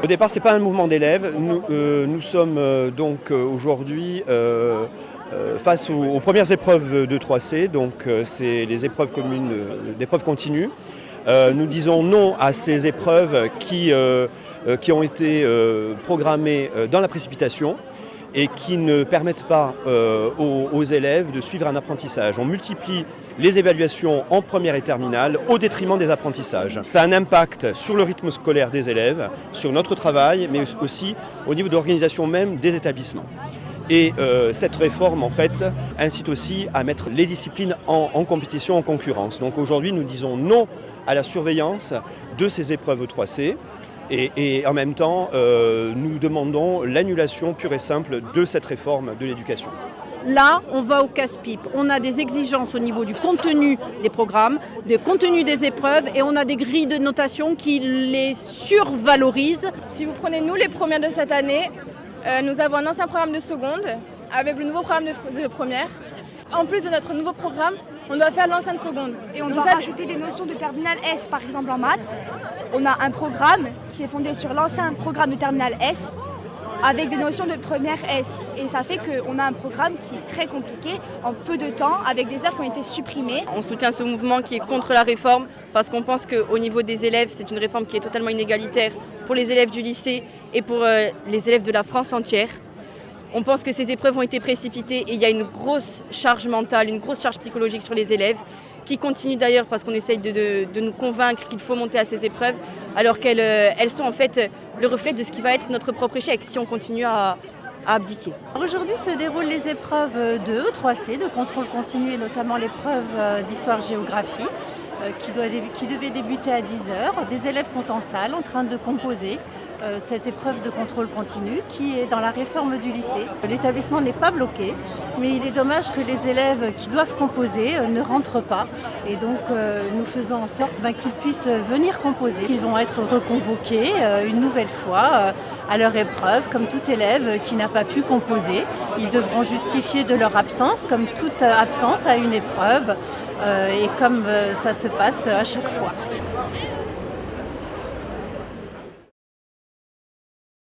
Au départ, ce n'est pas un mouvement d'élèves. Nous sommes donc aujourd'hui face aux premières épreuves de 3C, donc c'est les épreuves communes, d'épreuves continues. Nous disons non à ces épreuves qui ont été programmées dans la précipitation et qui ne permettent pas aux élèves de suivre un apprentissage. On multiplie les évaluations en première et terminale au détriment des apprentissages. Ça a un impact sur le rythme scolaire des élèves, sur notre travail, mais aussi au niveau de l'organisation même des établissements. Et cette réforme, en fait, incite aussi à mettre les disciplines en compétition, en concurrence. Donc aujourd'hui, nous disons non à la surveillance de ces épreuves 3C. Et en même temps, nous demandons l'annulation pure et simple de cette réforme de l'éducation. Là, on va au casse-pipe. On a des exigences au niveau du contenu des programmes, du contenu des épreuves et on a des grilles de notation qui les survalorisent. Si vous prenez nous les premières de cette année, nous avons un ancien programme de seconde avec le nouveau programme de première. En plus de notre nouveau programme, on doit faire l'ancienne seconde. Et on doit rajouter des notions de terminale S, par exemple en maths. On a un programme qui est fondé sur l'ancien programme de terminale S avec des notions de première S. Et ça fait qu'on a un programme qui est très compliqué en peu de temps, avec des heures qui ont été supprimées. On soutient ce mouvement qui est contre la réforme parce qu'on pense qu'au niveau des élèves, c'est une réforme qui est totalement inégalitaire pour les élèves du lycée et pour les élèves de la France entière. On pense que ces épreuves ont été précipitées et il y a une grosse charge mentale, une grosse charge psychologique sur les élèves qui continuent d'ailleurs parce qu'on essaye de nous convaincre qu'il faut monter à ces épreuves alors qu'elles sont en fait le reflet de ce qui va être notre propre échec si on continue à abdiquer. Aujourd'hui se déroulent les épreuves de 3C, de contrôle continu et notamment l'épreuve d'histoire-géographie qui devait débuter à 10h. Des élèves sont en salle en train de composer cette épreuve de contrôle continu qui est dans la réforme du lycée. L'établissement n'est pas bloqué, mais il est dommage que les élèves qui doivent composer ne rentrent pas. Et donc nous faisons en sorte qu'ils puissent venir composer. Ils vont être reconvoqués une nouvelle fois à leur épreuve, comme tout élève qui n'a pas pu composer. Ils devront justifier de leur absence, comme toute absence à une épreuve, et comme ça se passe à chaque fois.